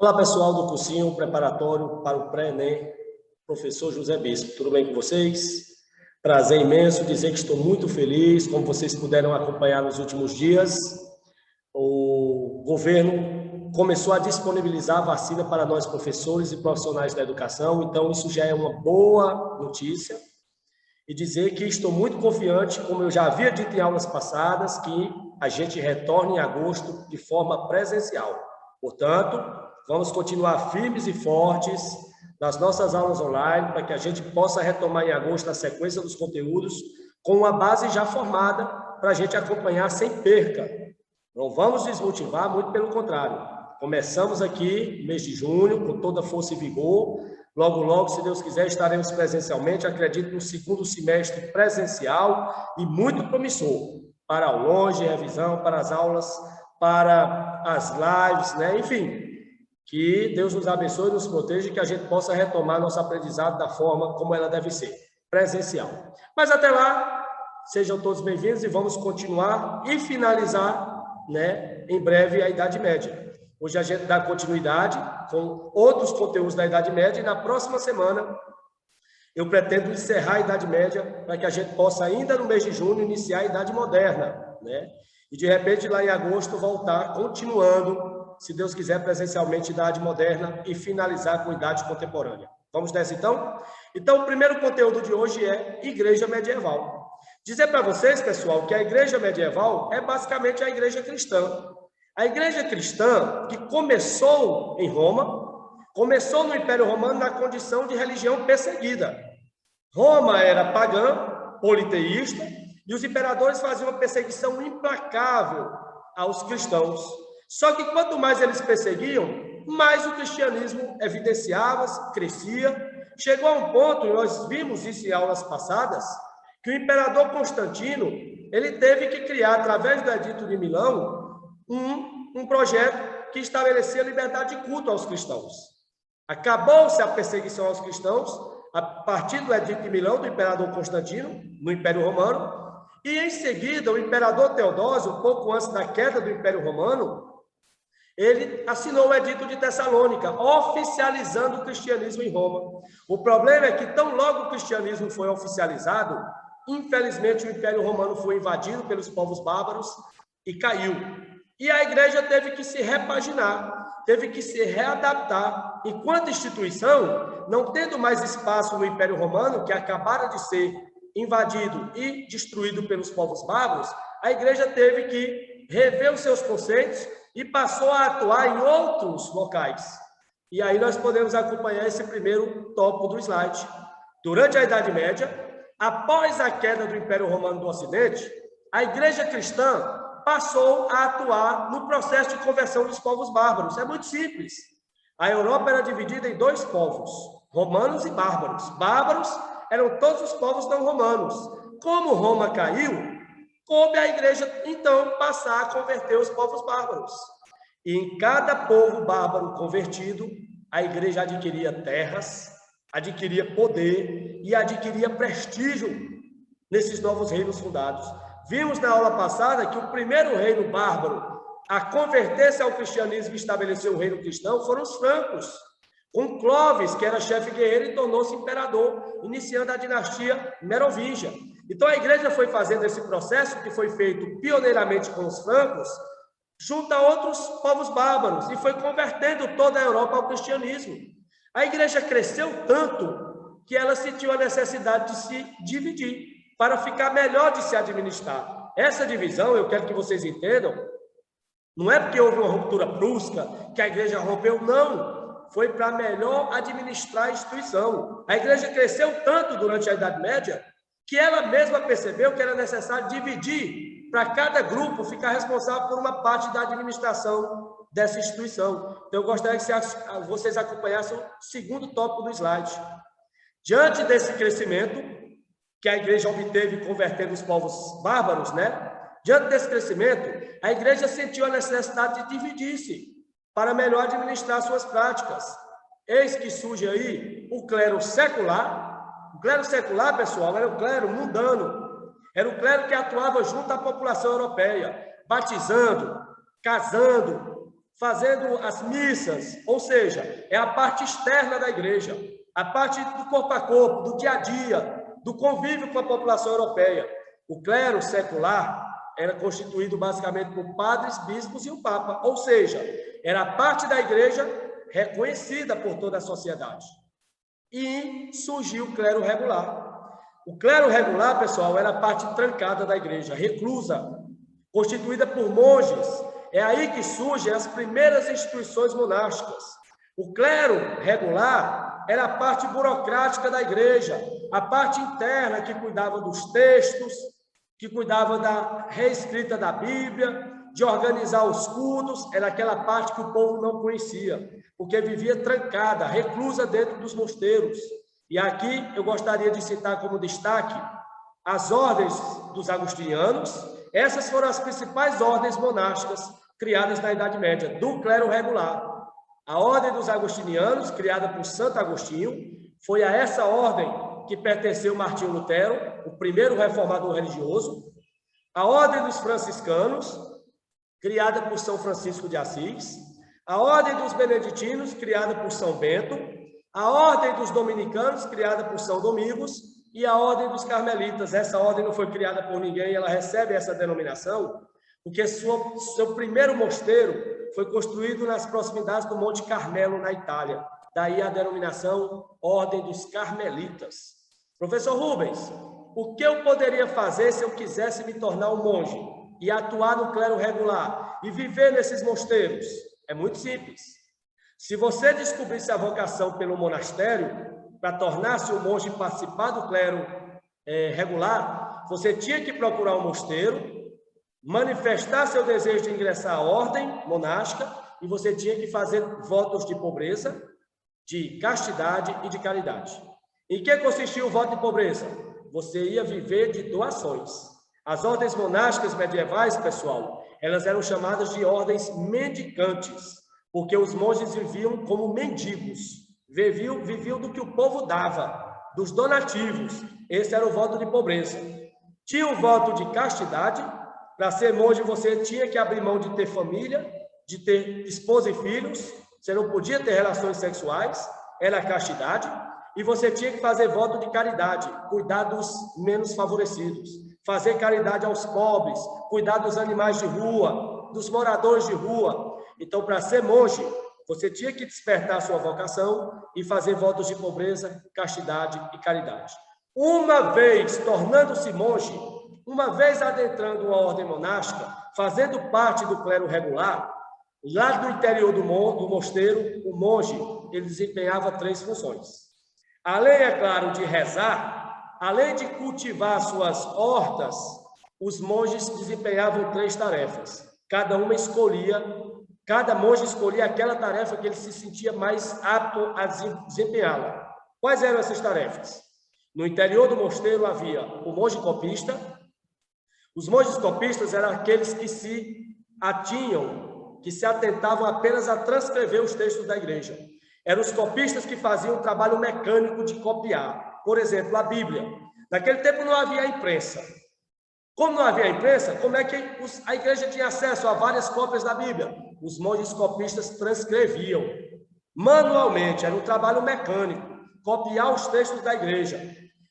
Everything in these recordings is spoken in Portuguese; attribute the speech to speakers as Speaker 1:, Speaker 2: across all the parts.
Speaker 1: Olá, pessoal do cursinho preparatório para o pré-ENEM, professor José Bispo. Tudo bem com vocês? Prazer imenso dizer que estou muito feliz, como vocês puderam acompanhar nos últimos dias, o governo começou a disponibilizar vacina para nós professores e profissionais da educação, então isso já é uma boa notícia. E dizer que estou muito confiante, como eu já havia dito em aulas passadas, que a gente retorne em agosto de forma presencial. Portanto, vamos continuar firmes e fortes nas nossas aulas online, para que a gente possa retomar em agosto a sequência dos conteúdos, com uma base já formada, para a gente acompanhar sem perca. Não vamos desmotivar, muito pelo contrário. Começamos aqui, mês de junho, com toda força e vigor. Logo, logo, se Deus quiser, estaremos presencialmente, acredito, no segundo semestre presencial e muito promissor para aulões de revisão, para as aulas, para as lives, né? Enfim, que Deus nos abençoe e nos proteja e que a gente possa retomar nosso aprendizado da forma como ela deve ser, presencial. Mas até lá, sejam todos bem-vindos e vamos continuar e finalizar, né, em breve a Idade Média. Hoje a gente dá continuidade com outros conteúdos da Idade Média e na próxima semana eu pretendo encerrar a Idade Média para que a gente possa, ainda no mês de junho, iniciar a Idade Moderna, né? E de repente, lá em agosto, voltar, continuando, se Deus quiser, presencialmente, Idade Moderna e finalizar com Idade Contemporânea. Vamos nessa, então? Então, o primeiro conteúdo de hoje é Igreja Medieval. Dizer para vocês, pessoal, que a Igreja Medieval é basicamente a Igreja Cristã. A Igreja Cristã, que começou em Roma, começou no Império Romano na condição de religião perseguida. Roma era pagã, politeísta, e os imperadores faziam uma perseguição implacável aos cristãos. Só que quanto mais eles perseguiam, mais o cristianismo evidenciava, crescia. Chegou a um ponto, e nós vimos isso em aulas passadas, que o imperador Constantino, ele teve que criar, através do Edito de Milão, um projeto que estabelecia a liberdade de culto aos cristãos. Acabou-se a perseguição aos cristãos a partir do Edito de Milão, do imperador Constantino, no Império Romano, e em seguida o imperador Teodósio, um pouco antes da queda do Império Romano, ele assinou o Edito de Tessalônica, oficializando o cristianismo em Roma. O problema é que tão logo o cristianismo foi oficializado, infelizmente o Império Romano foi invadido pelos povos bárbaros e caiu. E a igreja teve que se repaginar, teve que se readaptar. Enquanto instituição, não tendo mais espaço no Império Romano, que acabara de ser invadido e destruído pelos povos bárbaros, a igreja teve que rever os seus conceitos e passou a atuar em outros locais. E aí nós podemos acompanhar esse primeiro tópico do slide. Durante a Idade Média, após a queda do Império Romano do Ocidente, a igreja cristã passou a atuar no processo de conversão dos povos bárbaros. É muito simples. A Europa era dividida em dois povos, romanos e bárbaros. Bárbaros eram todos os povos não romanos. Como Roma caiu, coube à igreja, então, passar a converter os povos bárbaros. E em cada povo bárbaro convertido, a igreja adquiria terras, adquiria poder e adquiria prestígio nesses novos reinos fundados. Vimos na aula passada que o primeiro reino bárbaro a converter-se ao cristianismo e estabelecer o reino cristão foram os francos, com Clovis, que era chefe guerreiro e tornou-se imperador, iniciando a dinastia merovingia. Então a igreja foi fazendo esse processo, que foi feito pioneiramente com os francos, junto a outros povos bárbaros, e foi convertendo toda a Europa ao cristianismo. A igreja cresceu tanto que ela sentiu a necessidade de se dividir, para ficar melhor de se administrar. Essa divisão, eu quero que vocês entendam, não é porque houve uma ruptura brusca, que a igreja rompeu, não. Foi para melhor administrar a instituição. A igreja cresceu tanto durante a Idade Média, que ela mesma percebeu que era necessário dividir, para cada grupo ficar responsável por uma parte da administração dessa instituição. Então, eu gostaria que vocês acompanhassem o segundo tópico do slide. Diante desse crescimento que a igreja obteve convertendo os povos bárbaros, né? Diante desse crescimento, a igreja sentiu a necessidade de dividir-se para melhor administrar suas práticas. Eis que surge aí o clero secular. O clero secular, pessoal, era o clero mundano. Era o clero que atuava junto à população europeia, batizando, casando, fazendo as missas, ou seja, é a parte externa da igreja, a parte do corpo a corpo, do dia a dia, do convívio com a população europeia. O clero secular era constituído basicamente por padres, bispos e o Papa, ou seja, era a parte da igreja reconhecida por toda a sociedade. E surgiu o clero regular. O clero regular, pessoal, era a parte trancada da igreja, reclusa, constituída por monges. É aí que surgem as primeiras instituições monásticas. O clero regular era a parte burocrática da igreja, a parte interna que cuidava dos textos, que cuidava da reescrita da Bíblia, de organizar os cultos, era aquela parte que o povo não conhecia, porque vivia trancada, reclusa dentro dos mosteiros. E aqui eu gostaria de citar como destaque as ordens dos agostinianos. Essas foram as principais ordens monásticas criadas na Idade Média, do clero regular. A ordem dos agostinianos, criada por Santo Agostinho, foi a essa ordem que pertenceu Martinho Lutero, o primeiro reformador religioso. A ordem dos franciscanos, criada por São Francisco de Assis. A ordem dos beneditinos, criada por São Bento. A ordem dos dominicanos, criada por São Domingos. E a ordem dos carmelitas. Essa ordem não foi criada por ninguém, ela recebe essa denominação porque seu primeiro mosteiro foi construído nas proximidades do Monte Carmelo, na Itália. Daí a denominação Ordem dos Carmelitas. Professor Rubens, o que eu poderia fazer se eu quisesse me tornar um monge e atuar no clero regular e viver nesses mosteiros? É muito simples. Se você descobrisse a vocação pelo monastério, para tornar-se um monge e participar do clero regular, você tinha que procurar um mosteiro, manifestar seu desejo de ingressar à ordem monástica e você tinha que fazer votos de pobreza, de castidade e de caridade. Em que consistia o voto de pobreza? Você ia viver de doações. As ordens monásticas medievais, pessoal, elas eram chamadas de ordens mendicantes, porque os monges viviam como mendigos, viviam do que o povo dava, dos donativos. Esse era o voto de pobreza. Tinha o voto de castidade. Para ser monge, você tinha que abrir mão de ter família, de ter esposa e filhos, você não podia ter relações sexuais, era a castidade, e você tinha que fazer voto de caridade, cuidar dos menos favorecidos, fazer caridade aos pobres, cuidar dos animais de rua, dos moradores de rua. Então, para ser monge, você tinha que despertar a sua vocação e fazer votos de pobreza, castidade e caridade. Uma vez tornando-se monge, uma vez adentrando uma ordem monástica, fazendo parte do clero regular, lá no interior do mosteiro, o monge ele desempenhava 3 funções. Além, é claro, de rezar, além de cultivar suas hortas, os monges desempenhavam 3 tarefas. Cada monge escolhia aquela tarefa que ele se sentia mais apto a desempenhá-la. Quais eram essas tarefas? No interior do mosteiro havia o monge copista. Os monges copistas eram aqueles que se atentavam apenas a transcrever os textos da igreja. Eram os copistas que faziam o trabalho mecânico de copiar. Por exemplo, a Bíblia. Naquele tempo não havia imprensa. Como não havia imprensa, como é que a igreja tinha acesso a várias cópias da Bíblia? Os monges copistas transcreviam manualmente, era um trabalho mecânico, copiar os textos da igreja.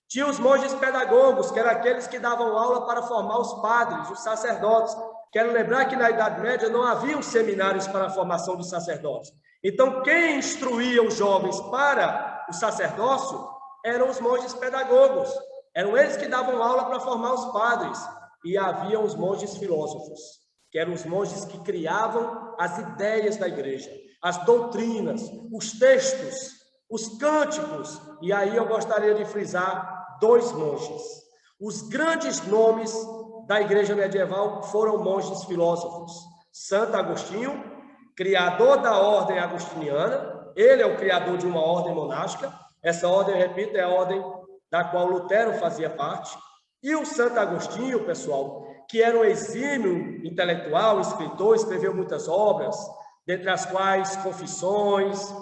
Speaker 1: Tinha os monges pedagogos, que eram aqueles que davam aula para formar os padres, os sacerdotes. Quero lembrar que na Idade Média não haviam seminários para a formação dos sacerdotes. Então, quem instruía os jovens para o sacerdócio eram os monges pedagogos. Eram eles que davam aula para formar os padres. E havia os monges filósofos, que eram os monges que criavam as ideias da igreja, as doutrinas, os textos, os cânticos. E aí eu gostaria de frisar 2 monges. Os grandes nomes da igreja medieval foram monges filósofos. Santo Agostinho, criador da ordem agostiniana, ele é o criador de uma ordem monástica. Essa ordem, repito, é a ordem da qual Lutero fazia parte. E o Santo Agostinho, pessoal, que era um exímio intelectual, escritor, escreveu muitas obras, dentre as quais Confissões,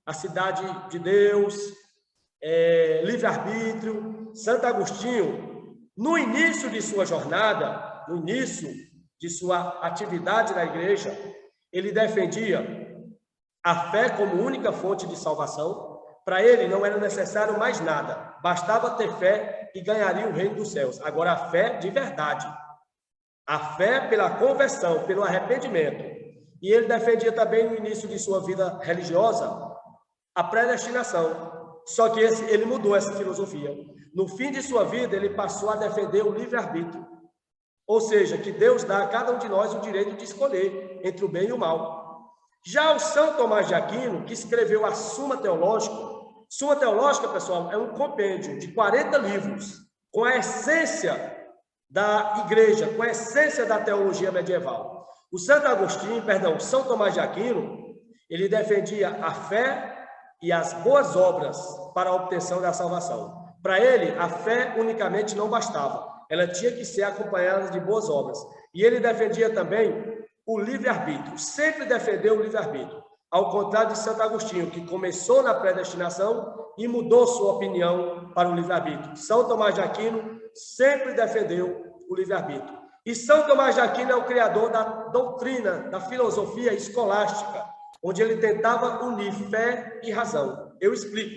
Speaker 1: A Cidade de Deus, Livre-Arbítrio. Santo Agostinho, no início de sua jornada, no início de sua atividade na igreja, ele defendia a fé como única fonte de salvação. Para ele não era necessário mais nada, bastava ter fé e ganharia o reino dos céus. Agora, a fé de verdade, a fé pela conversão, pelo arrependimento. E ele defendia também no início de sua vida religiosa a predestinação. Só que ele mudou essa filosofia. No fim de sua vida, ele passou a defender o livre-arbítrio. Ou seja, que Deus dá a cada um de nós o direito de escolher entre o bem e o mal. Já o São Tomás de Aquino, que escreveu a Suma Teológica, pessoal, é um compêndio de 40 livros, com a essência da igreja, com a essência da teologia medieval. O São Tomás de Aquino, ele defendia a fé e as boas obras para a obtenção da salvação. Para ele, a fé unicamente não bastava, ela tinha que ser acompanhada de boas obras. E ele defendia também o livre-arbítrio, sempre defendeu o livre-arbítrio, ao contrário de Santo Agostinho, que começou na predestinação e mudou sua opinião para o livre-arbítrio. São Tomás de Aquino sempre defendeu o livre-arbítrio. E São Tomás de Aquino é o criador da doutrina, da filosofia escolástica, onde ele tentava unir fé e razão. Eu explico.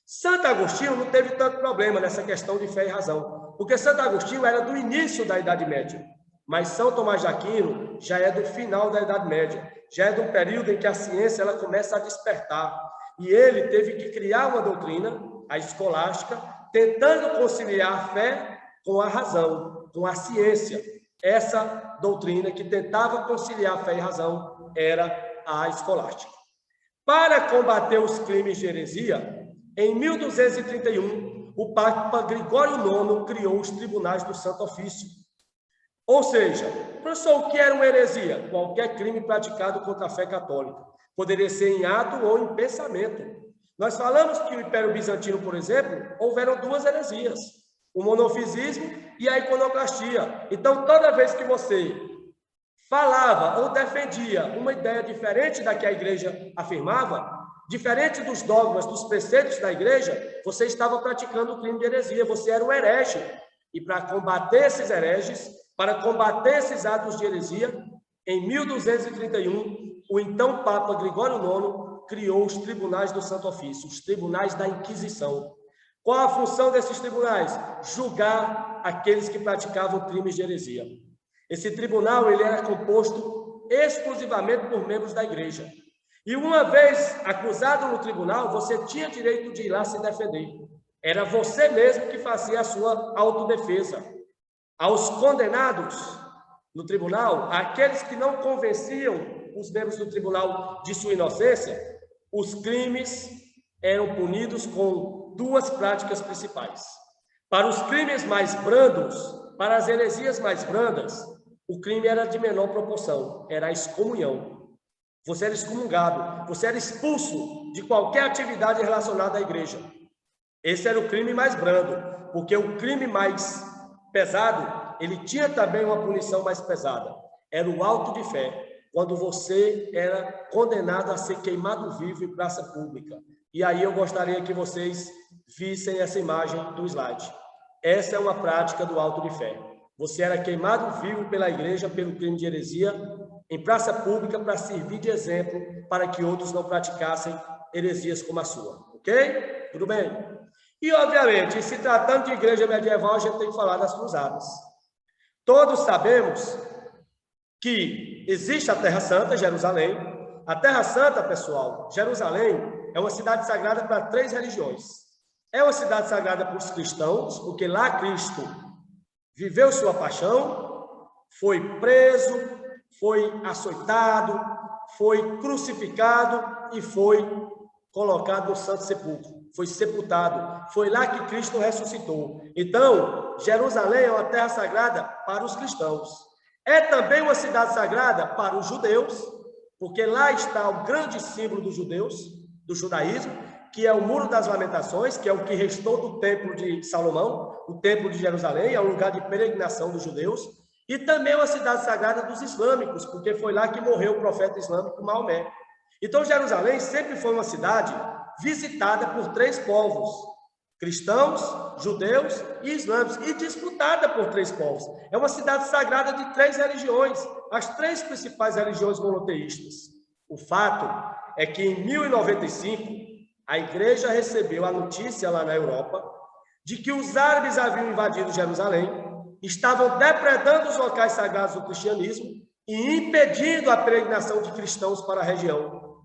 Speaker 1: Santo Agostinho não teve tanto problema nessa questão de fé e razão, porque Santo Agostinho era do início da Idade Média, mas São Tomás de Aquino já é do final da Idade Média, já é do período em que a ciência ela começa a despertar. E ele teve que criar uma doutrina, a escolástica, tentando conciliar a fé com a razão, com a ciência. Essa doutrina que tentava conciliar fé e razão era a escolástica. Para combater os crimes de heresia, em 1231, o Papa Gregório IX criou os tribunais do Santo Ofício. Ou seja, professor, o que era uma heresia? Qualquer crime praticado contra a fé católica. Poderia ser em ato ou em pensamento. Nós falamos que o Império Bizantino, por exemplo, houveram duas heresias, o monofisismo e a iconoclastia. Então, toda vez que você falava ou defendia uma ideia diferente da que a igreja afirmava, diferente dos dogmas, dos preceitos da igreja, você estava praticando o crime de heresia, você era um herege. E para combater esses hereges, para combater esses atos de heresia, em 1231, o então Papa Gregório IX criou os tribunais do Santo Ofício, os tribunais da Inquisição. Qual a função desses tribunais? Julgar aqueles que praticavam crimes de heresia. Esse tribunal ele era composto exclusivamente por membros da igreja. E uma vez acusado no tribunal, você tinha direito de ir lá se defender. Era você mesmo que fazia a sua autodefesa. Aos condenados no tribunal, aqueles que não convenciam os membros do tribunal de sua inocência, os crimes eram punidos com duas práticas principais. Para os crimes mais brandos, para as heresias mais brandas, o crime era de menor proporção, era a excomunhão. Você era excomungado, você era expulso de qualquer atividade relacionada à igreja. Esse era o crime mais brando, porque o crime mais pesado, ele tinha também uma punição mais pesada. Era o auto de fé, quando você era condenado a ser queimado vivo em praça pública. E aí eu gostaria que vocês vissem essa imagem do slide. Essa é uma prática do auto de fé. Você era queimado vivo pela igreja pelo crime de heresia em praça pública para servir de exemplo para que outros não praticassem heresias como a sua. Ok? Tudo bem? E, obviamente, se tratando de igreja medieval, a gente tem que falar das cruzadas. Todos sabemos que existe a Terra Santa, Jerusalém. A Terra Santa, pessoal, Jerusalém, é uma cidade sagrada para 3 religiões. É uma cidade sagrada para os cristãos, porque lá Cristo viveu sua paixão, foi preso, foi açoitado, foi crucificado e foi colocado no Santo Sepulcro. Foi sepultado. Foi lá que Cristo ressuscitou. Então, Jerusalém é uma terra sagrada para os cristãos. É também uma cidade sagrada para os judeus, porque lá está o grande símbolo dos judeus, do judaísmo, que é o Muro das Lamentações, que é o que restou do Templo de Salomão, o Templo de Jerusalém, é um lugar de peregrinação dos judeus, e também é uma cidade sagrada dos islâmicos, porque foi lá que morreu o profeta islâmico Maomé. Então, Jerusalém sempre foi uma cidade visitada por 3 povos, cristãos, judeus e islâmicos, e disputada por 3 povos. É uma cidade sagrada de 3 religiões, as 3 principais religiões monoteístas. O fato é que em 1095, a igreja recebeu a notícia lá na Europa de que os árabes haviam invadido Jerusalém, estavam depredando os locais sagrados do cristianismo e impedindo a peregrinação de cristãos para a região.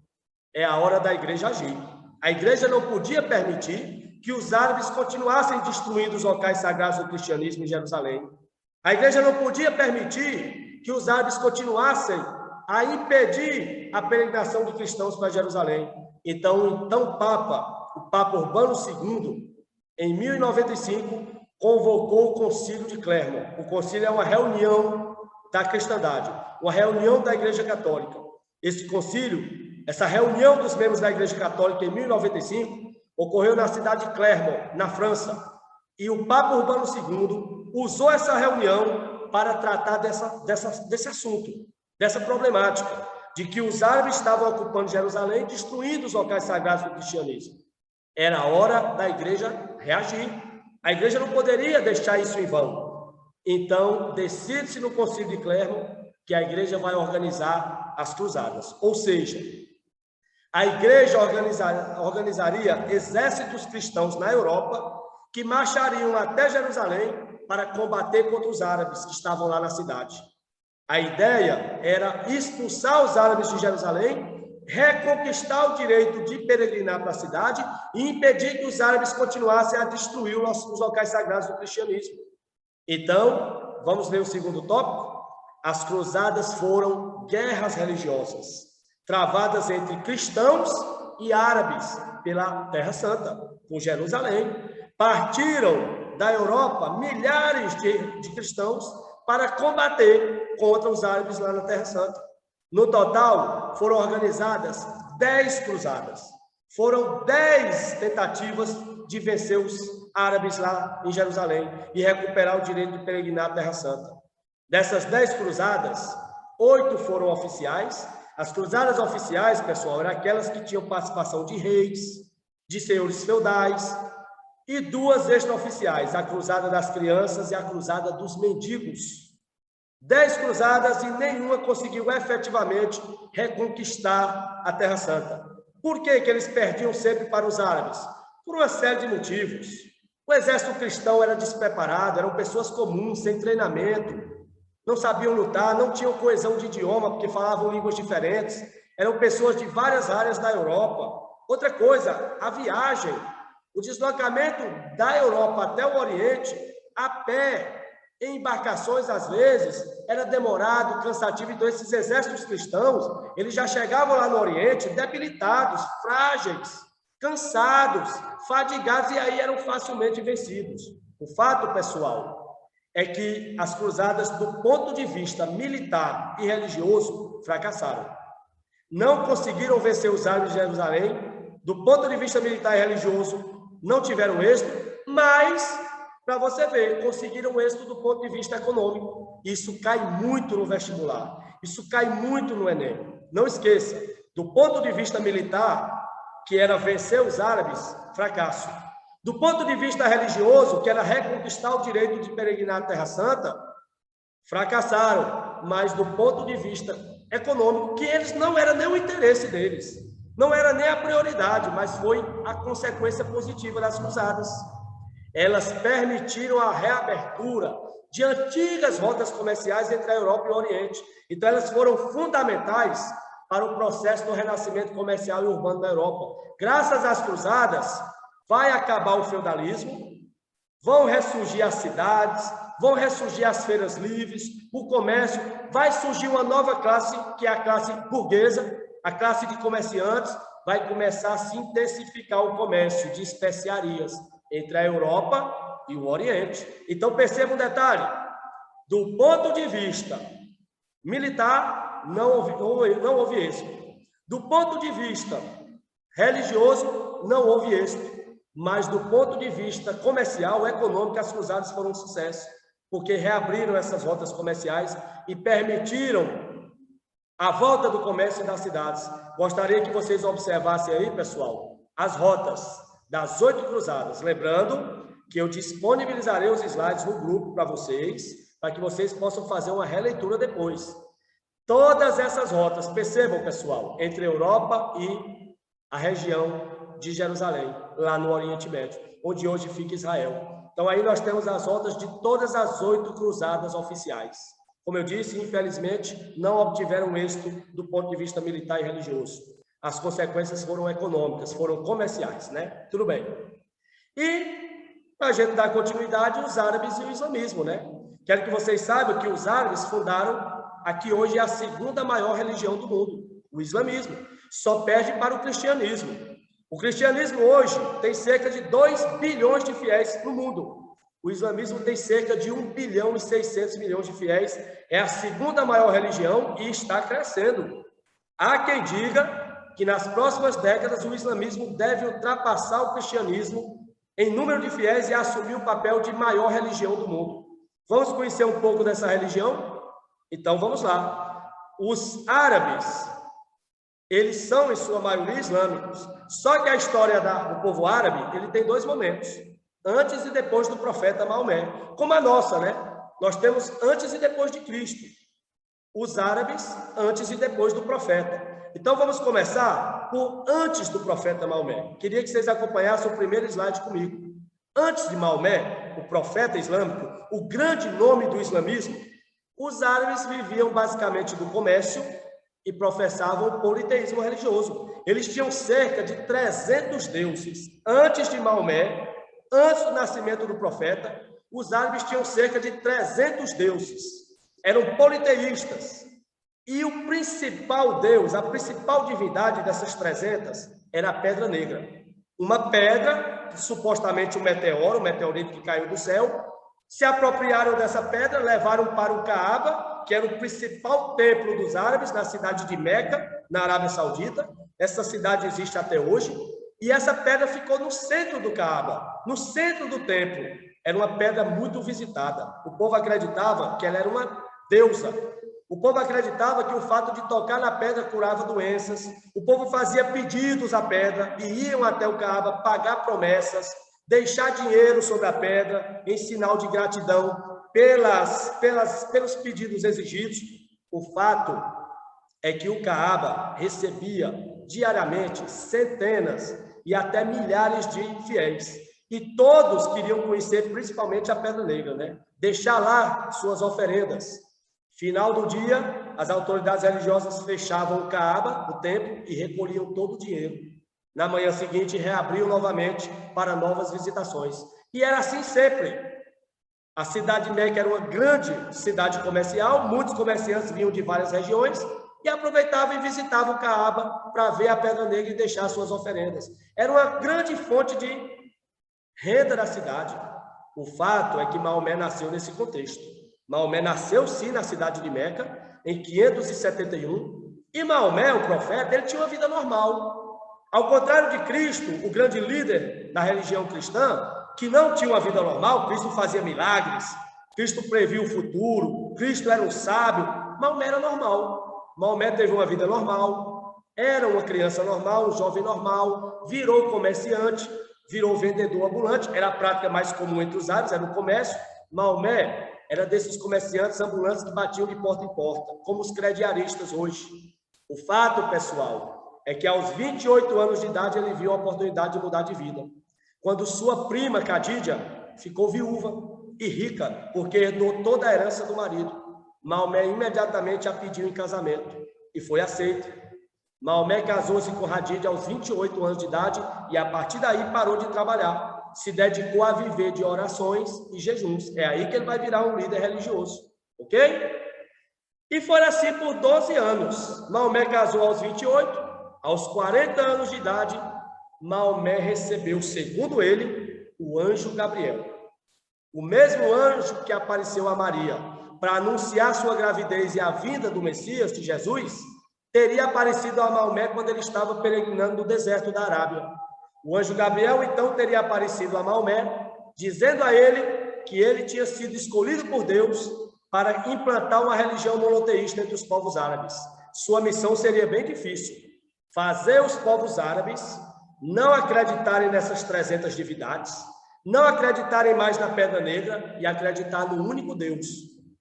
Speaker 1: É a hora da igreja agir. A igreja não podia permitir que os árabes continuassem destruindo os locais sagrados do cristianismo em Jerusalém. A igreja não podia permitir que os árabes continuassem a impedir a peregrinação de cristãos para Jerusalém. Então o Papa Urbano II, em 1095, convocou o Concílio de Clermont. O concílio é uma reunião da cristandade, uma reunião da Igreja Católica. Esse concílio, essa reunião dos membros da Igreja Católica em 1095, ocorreu na cidade de Clermont, na França. E o Papa Urbano II usou essa reunião para tratar desse assunto, dessa problemática, de que os árabes estavam ocupando Jerusalém, destruindo os locais sagrados do cristianismo. Era a hora da igreja reagir. A igreja não poderia deixar isso em vão. Então, decide-se no Concílio de Clermont que a igreja vai organizar as cruzadas. Ou seja, a igreja organizaria exércitos cristãos na Europa que marchariam até Jerusalém para combater contra os árabes que estavam lá na cidade. A ideia era expulsar os árabes de Jerusalém, reconquistar o direito de peregrinar para a cidade e impedir que os árabes continuassem a destruir os locais sagrados do cristianismo. Então, vamos ler o segundo tópico? As cruzadas foram guerras religiosas, travadas entre cristãos e árabes pela Terra Santa, por Jerusalém. Partiram da Europa milhares de cristãos para combater contra os árabes lá na Terra Santa. No total, foram organizadas 10 cruzadas. Foram 10 tentativas de vencer os árabes lá em Jerusalém e recuperar o direito de peregrinar à Terra Santa. Dessas 10 cruzadas, 8 foram oficiais. As cruzadas oficiais, pessoal, eram aquelas que tinham participação de reis, de senhores feudais, e 2 extraoficiais, a cruzada das crianças e a cruzada dos mendigos. 10 cruzadas e nenhuma conseguiu efetivamente reconquistar a Terra Santa. Por que eles perdiam sempre para os árabes? Por uma série de motivos. O exército cristão era despreparado, eram pessoas comuns, sem treinamento, não sabiam lutar, não tinham coesão de idioma, porque falavam línguas diferentes, eram pessoas de várias áreas da Europa. Outra coisa, a viagem, o deslocamento da Europa até o Oriente, a pé, em embarcações, às vezes, era demorado, cansativo. Então, esses exércitos cristãos, eles já chegavam lá no Oriente debilitados, frágeis, cansados, fadigados, e aí eram facilmente vencidos. O fato, pessoal, é que as cruzadas, do ponto de vista militar e religioso, fracassaram. Não conseguiram vencer os árabes de Jerusalém, do ponto de vista militar e religioso, não tiveram êxito, mas, para você ver, conseguiram êxito do ponto de vista econômico. Isso cai muito no vestibular, isso cai muito no Enem. Não esqueça, do ponto de vista militar, que era vencer os árabes, fracasso. Do ponto de vista religioso, que era reconquistar o direito de peregrinar à Terra Santa, fracassaram. Mas do ponto de vista econômico, que eles não era nem o interesse deles, não era nem a prioridade, mas foi a consequência positiva das cruzadas. Elas permitiram a reabertura de antigas rotas comerciais entre a Europa e o Oriente. Então, elas foram fundamentais para o processo do renascimento comercial e urbano da Europa. Graças às cruzadas, vai acabar o feudalismo, vão ressurgir as cidades, vão ressurgir as feiras livres, o comércio, vai surgir uma nova classe, que é a classe burguesa, a classe de comerciantes. Vai começar a se intensificar o comércio de especiarias entre a Europa e o Oriente. Então, perceba um detalhe: do ponto de vista militar, não houve êxito. Do ponto de vista religioso, não houve êxito. Mas do ponto de vista comercial, econômico, as cruzadas foram um sucesso, porque reabriram essas rotas comerciais e permitiram a volta do comércio das cidades. Gostaria que vocês observassem aí, pessoal, as rotas. das 8 cruzadas. Lembrando que eu disponibilizarei os slides no grupo para vocês, para que vocês possam fazer uma releitura depois. Todas essas rotas, percebam, pessoal, entre a Europa e a região de Jerusalém, lá no Oriente Médio, onde hoje fica Israel. Então, aí nós temos as rotas de todas as 8 cruzadas oficiais. Como eu disse, infelizmente, não obtiveram êxito do ponto de vista militar e religioso. As consequências foram econômicas, foram comerciais, né? Tudo bem. E, para a gente dar continuidade, os árabes e o islamismo, né? Quero que vocês saibam que os árabes fundaram aqui hoje a segunda maior religião do mundo, o islamismo. Só perde para o cristianismo. O cristianismo hoje tem cerca de 2 bilhões de fiéis no mundo. O islamismo tem cerca de 1 bilhão e 600 milhões de fiéis. É a segunda maior religião e está crescendo. Há quem diga que nas próximas décadas o islamismo deve ultrapassar o cristianismo em número de fiéis e assumir o papel de maior religião do mundo. Vamos conhecer um pouco dessa religião? Então, vamos lá. Os árabes, eles são, em sua maioria, islâmicos. Só que a história do povo árabe, ele tem 2 momentos. Antes e depois do profeta Maomé. Como a nossa, né? Nós temos antes e depois de Cristo. Os árabes, antes e depois do profeta. Então, vamos começar por antes do profeta Maomé. Queria que vocês acompanhassem o primeiro slide comigo. Antes de Maomé, o profeta islâmico, o grande nome do islamismo, os árabes viviam basicamente do comércio e professavam o politeísmo religioso. Eles tinham cerca de 300 deuses. Antes de Maomé, antes do nascimento do profeta, os árabes tinham cerca de 300 deuses. Eram politeístas. E o principal deus, a principal divindade dessas 300 era a pedra negra. Uma pedra, supostamente um meteorito que caiu do céu. Se apropriaram dessa pedra, levaram para o Caaba, que era o principal templo dos árabes, na cidade de Meca, na Arábia Saudita. Essa cidade existe até hoje. E essa pedra ficou no centro do Caaba, no centro do templo. Era uma pedra muito visitada. O povo acreditava que ela era uma deusa. O povo acreditava que o fato de tocar na pedra curava doenças. O povo fazia pedidos à pedra e iam até o Caaba pagar promessas, deixar dinheiro sobre a pedra em sinal de gratidão pelos pedidos exigidos. O fato é que o Caaba recebia diariamente centenas e até milhares de fiéis. E todos queriam conhecer principalmente a Pedra Negra, né? Deixar lá suas oferendas. Final do dia, as autoridades religiosas fechavam o Caaba, o templo, e recolhiam todo o dinheiro. Na manhã seguinte, reabriu novamente para novas visitações. E era assim sempre. A cidade de Meca era uma grande cidade comercial, muitos comerciantes vinham de várias regiões e aproveitavam e visitavam o Caaba para ver a Pedra Negra e deixar suas oferendas. Era uma grande fonte de renda da cidade. O fato é que Maomé nasceu nesse contexto. Maomé nasceu, sim, na cidade de Meca, em 571, e Maomé, o profeta, ele tinha uma vida normal. Ao contrário de Cristo, o grande líder da religião cristã, que não tinha uma vida normal, Cristo fazia milagres, Cristo previa o futuro, Cristo era um sábio, Maomé era normal. Maomé teve uma vida normal, era uma criança normal, um jovem normal, virou comerciante, virou vendedor ambulante, era a prática mais comum entre os árabes, era o comércio. Maomé era desses comerciantes ambulantes que batiam de porta em porta, como os crediaristas hoje. O fato, pessoal, é que aos 28 anos de idade ele viu a oportunidade de mudar de vida. Quando sua prima, Khadija, ficou viúva e rica, porque herdou toda a herança do marido, Maomé imediatamente a pediu em casamento e foi aceito. Maomé casou-se com Khadija aos 28 anos de idade e a partir daí parou de trabalhar. Se dedicou a viver de orações e jejuns. É aí que ele vai virar um líder religioso. Ok? E foi assim por 12 anos. Maomé casou aos 28. Aos 40 anos de idade, Maomé recebeu, segundo ele, o anjo Gabriel. O mesmo anjo que apareceu a Maria para anunciar sua gravidez e a vinda do Messias, de Jesus, teria aparecido a Maomé quando ele estava peregrinando no deserto da Arábia. O anjo Gabriel, então, teria aparecido a Maomé, dizendo a ele que ele tinha sido escolhido por Deus para implantar uma religião monoteísta entre os povos árabes. Sua missão seria bem difícil: fazer os povos árabes não acreditarem nessas 300 divindades, não acreditarem mais na Pedra Negra e acreditar no único Deus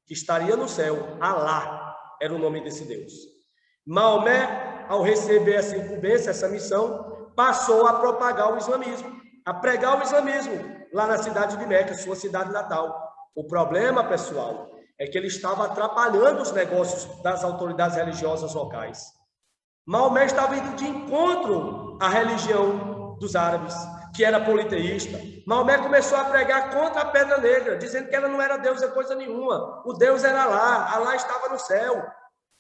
Speaker 1: que estaria no céu. Alá era o nome desse Deus. Maomé, ao receber essa incumbência, essa missão, passou a propagar o islamismo, a pregar o islamismo lá na cidade de Meca, sua cidade natal. O problema, pessoal, é que ele estava atrapalhando os negócios das autoridades religiosas locais. Maomé estava indo de encontro à religião dos árabes, que era politeísta. Maomé começou a pregar contra a Pedra Negra, dizendo que ela não era Deus, é coisa nenhuma. O Deus era Alá, Alá estava no céu.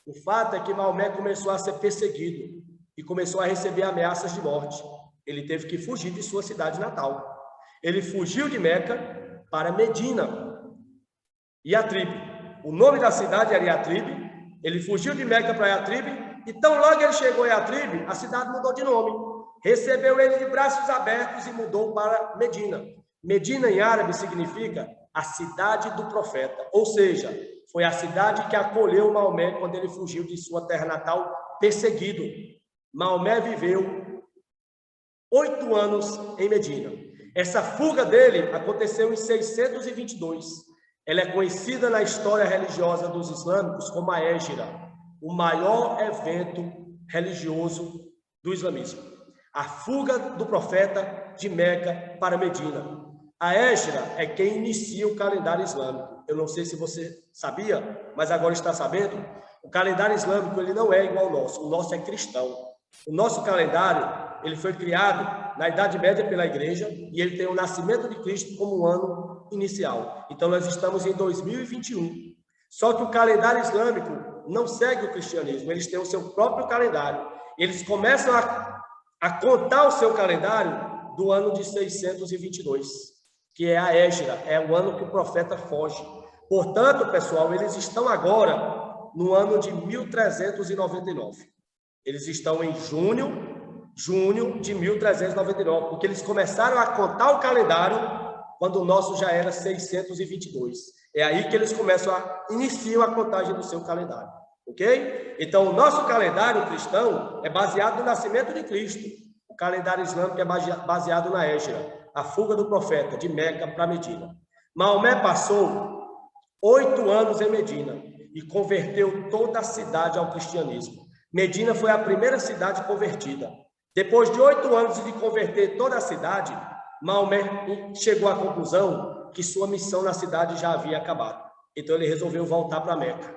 Speaker 1: O fato é que Maomé começou a ser perseguido e começou a receber ameaças de morte. Ele teve que fugir de sua cidade natal. Ele fugiu de Meca para Medina, Yatrib. O nome da cidade era Yatrib. Ele fugiu de Meca para Yatrib. Então, logo ele chegou a Yatrib, a cidade mudou de nome. Recebeu ele de braços abertos e mudou para Medina. Medina, em árabe, significa a cidade do profeta. Ou seja, foi a cidade que acolheu Maomé quando ele fugiu de sua terra natal, perseguido. Maomé viveu 8 anos em Medina. Essa fuga dele aconteceu em 622. Ela é conhecida na história religiosa dos islâmicos como a Hégira, o maior evento religioso do islamismo. A fuga do profeta de Meca para Medina. A Hégira é quem inicia o calendário islâmico. Eu não sei se você sabia, mas agora está sabendo. O calendário islâmico ele não é igual ao nosso. O nosso é cristão. O nosso calendário ele foi criado na Idade Média pela Igreja e ele tem o nascimento de Cristo como um ano inicial. Então, nós estamos em 2021. Só que o calendário islâmico não segue o cristianismo. Eles têm o seu próprio calendário. Eles começam a contar o seu calendário do ano de 622, que é a Hégira, é o ano que o profeta foge. Portanto, pessoal, eles estão agora no ano de 1399. Eles estão em junho de 1399, porque eles começaram a contar o calendário quando o nosso já era 622. É aí que eles iniciam a contagem do seu calendário, ok? Então, o nosso calendário cristão é baseado no nascimento de Cristo. O calendário islâmico é baseado na Hégira, a fuga do profeta de Meca para Medina. Maomé passou 8 anos em Medina e converteu toda a cidade ao cristianismo. Medina foi a primeira cidade convertida. Depois de 8 anos de converter toda a cidade, Maomé chegou à conclusão que sua missão na cidade já havia acabado. Então ele resolveu voltar para Meca.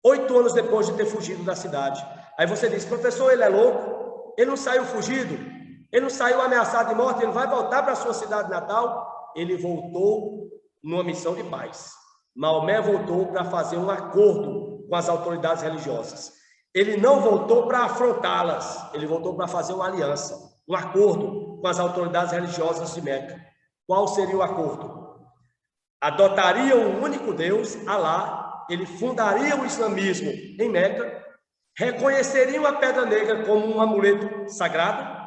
Speaker 1: 8 anos depois de ter fugido da cidade. Aí você diz, professor, ele é louco? Ele não saiu fugido? Ele não saiu ameaçado de morte? Ele vai voltar para a sua cidade natal? Ele voltou numa missão de paz. Maomé voltou para fazer um acordo com as autoridades religiosas. Ele não voltou para afrontá-las, ele voltou para fazer uma aliança, um acordo com as autoridades religiosas de Meca. Qual seria o acordo? Adotaria um único Deus, Alá, ele fundaria o islamismo em Meca, reconheceriam a Pedra Negra como um amuleto sagrado,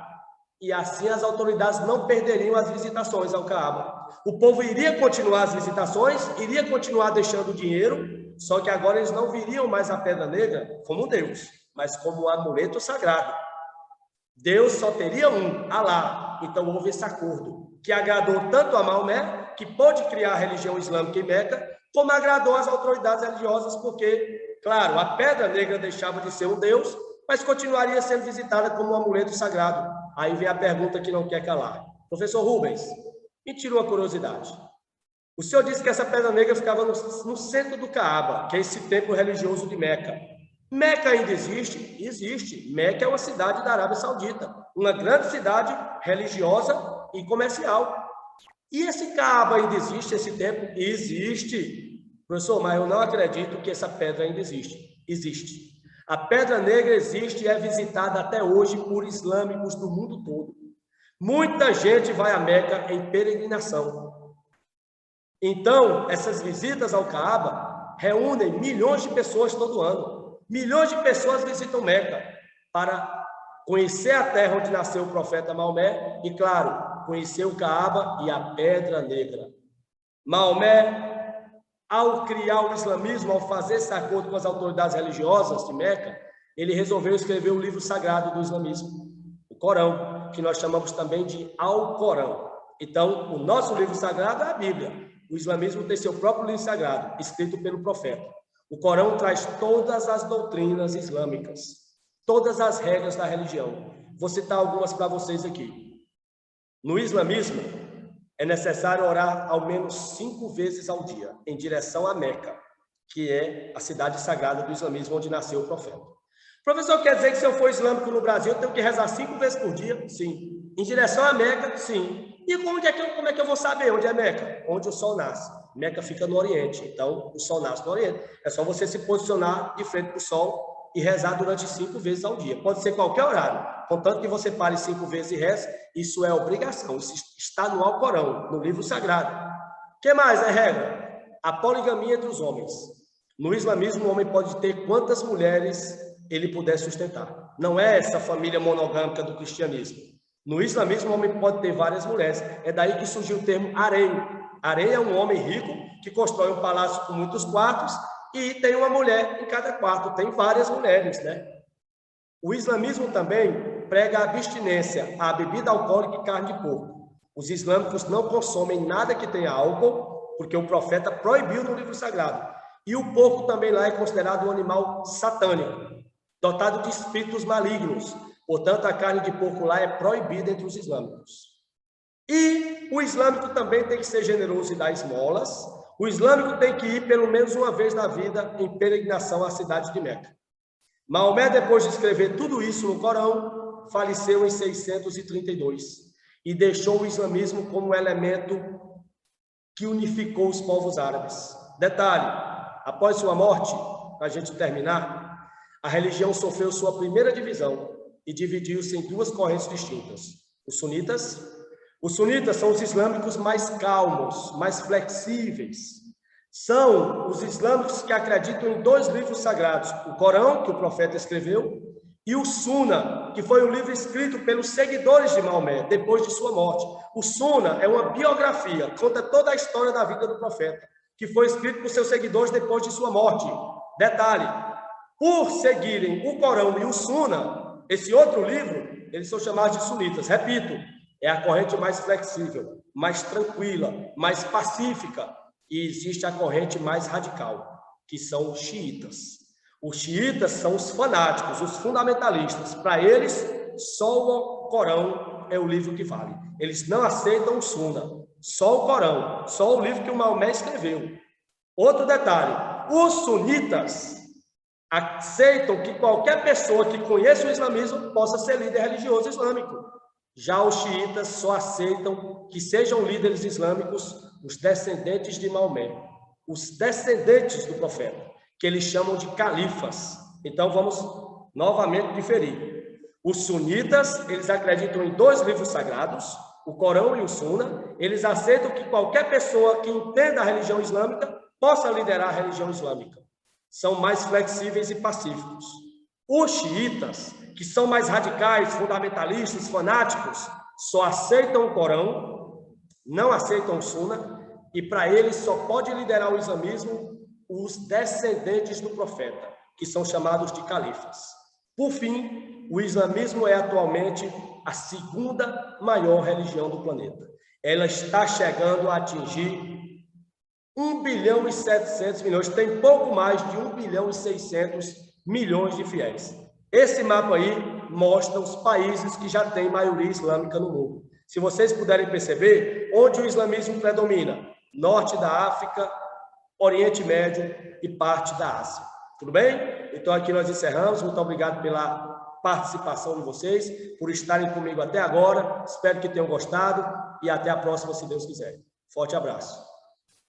Speaker 1: e assim as autoridades não perderiam as visitações ao Caaba. O povo iria continuar as visitações, iria continuar deixando dinheiro, só que agora eles não viriam mais a Pedra Negra como Deus, mas como um amuleto sagrado. Deus só teria um, Alá. Então houve esse acordo, que agradou tanto a Maomé, que pôde criar a religião islâmica em Meca, como agradou as autoridades religiosas, porque, claro, a Pedra Negra deixava de ser um Deus, mas continuaria sendo visitada como um amuleto sagrado. Aí vem a pergunta que não quer calar. Professor Rubens, me tirou a curiosidade. O senhor disse que essa Pedra Negra ficava no centro do Caaba, que é esse templo religioso de Meca. Meca ainda existe? Existe. Meca é uma cidade da Arábia Saudita, uma grande cidade religiosa e comercial. E esse Caaba ainda existe, esse templo? Existe. Professor, mas eu não acredito que essa pedra ainda existe. Existe. A Pedra Negra existe e é visitada até hoje por islâmicos do mundo todo. Muita gente vai a Meca em peregrinação. Então, essas visitas ao Caaba reúnem milhões de pessoas todo ano. Milhões de pessoas visitam Meca para conhecer a terra onde nasceu o profeta Maomé e, claro, conhecer o Caaba e a Pedra Negra. Maomé, ao criar o islamismo, ao fazer esse acordo com as autoridades religiosas de Meca, ele resolveu escrever o livro sagrado do islamismo, o Corão, que nós chamamos também de Alcorão. Então, o nosso livro sagrado é a Bíblia. O islamismo tem seu próprio livro sagrado, escrito pelo profeta. O Corão traz todas as doutrinas islâmicas, todas as regras da religião. Vou citar algumas para vocês aqui. No islamismo, é necessário orar ao menos 5 vezes ao dia, em direção a Meca, que é a cidade sagrada do islamismo, onde nasceu o profeta. Professor, quer dizer que se eu for islâmico no Brasil, eu tenho que rezar 5 vezes por dia? Sim. Em direção a Meca? Sim. E como é que eu vou saber onde é Meca? Onde o sol nasce. Meca fica no Oriente, então o sol nasce no Oriente. É só você se posicionar de frente para o sol e rezar durante 5 vezes ao dia. Pode ser qualquer horário, contanto que você pare 5 vezes e reze, isso é obrigação, isso está no Alcorão, no livro sagrado. O que mais é regra? A poligamia entre os homens. No islamismo, o homem pode ter quantas mulheres ele puder sustentar. Não é essa família monogâmica do cristianismo. No islamismo, o homem pode ter várias mulheres. É daí que surgiu o termo harém. Harém é um homem rico que constrói um palácio com muitos quartos e tem uma mulher em cada quarto. Tem várias mulheres, né? O islamismo também prega a abstinência à bebida alcoólica e carne de porco. Os islâmicos não consomem nada que tenha álcool, porque o profeta proibiu no livro sagrado. E o porco também lá é considerado um animal satânico, dotado de espíritos malignos. Portanto, a carne de porco lá é proibida entre os islâmicos. E o islâmico também tem que ser generoso e dar esmolas. O islâmico tem que ir pelo menos uma vez na vida em peregrinação à cidade de Meca. Maomé, depois de escrever tudo isso no Corão, faleceu em 632 e deixou o islamismo como elemento que unificou os povos árabes. Detalhe, após sua morte, para a gente terminar, a religião sofreu sua primeira divisão e dividiu-se em 2 correntes distintas. Os sunitas são os islâmicos mais calmos, mais flexíveis. São os islâmicos que acreditam em 2 livros sagrados, o Corão, que o profeta escreveu, e o Suna, que foi um livro escrito pelos seguidores de Maomé, depois de sua morte. O Suna é uma biografia, conta toda a história da vida do profeta, que foi escrito por seus seguidores depois de sua morte. Detalhe, por seguirem o Corão e o Suna, esse outro livro, eles são chamados de sunitas. Repito, é a corrente mais flexível, mais tranquila, mais pacífica. E existe a corrente mais radical, que são os xiitas. Os xiitas são os fanáticos, os fundamentalistas. Para eles, só o Corão é o livro que vale. Eles não aceitam o Suna, só o Corão, só o livro que o Maomé escreveu. Outro detalhe, os sunitas aceitam que qualquer pessoa que conheça o islamismo possa ser líder religioso islâmico. Já os xiitas só aceitam que sejam líderes islâmicos os descendentes de Maomé, os descendentes do profeta, que eles chamam de califas. Então, vamos novamente diferir. Os sunitas, eles acreditam em 2 livros sagrados, o Corão e o Suna. Eles aceitam que qualquer pessoa que entenda a religião islâmica possa liderar a religião islâmica. São mais flexíveis e pacíficos. Os xiitas, que são mais radicais, fundamentalistas, fanáticos, só aceitam o Corão, não aceitam o Suna, e para eles só pode liderar o islamismo os descendentes do profeta, que são chamados de califas. Por fim, o islamismo é atualmente a 2ª maior religião do planeta. Ela está chegando a atingir 1 bilhão e 700 milhões, tem pouco mais de 1 bilhão e 600 milhões de fiéis. Esse mapa aí mostra os países que já têm maioria islâmica no mundo. Se vocês puderem perceber, onde o islamismo predomina? Norte da África, Oriente Médio e parte da Ásia. Tudo bem? Então aqui nós encerramos. Muito obrigado pela participação de vocês, por estarem comigo até agora. Espero que tenham gostado e até a próxima, se Deus quiser. Forte abraço.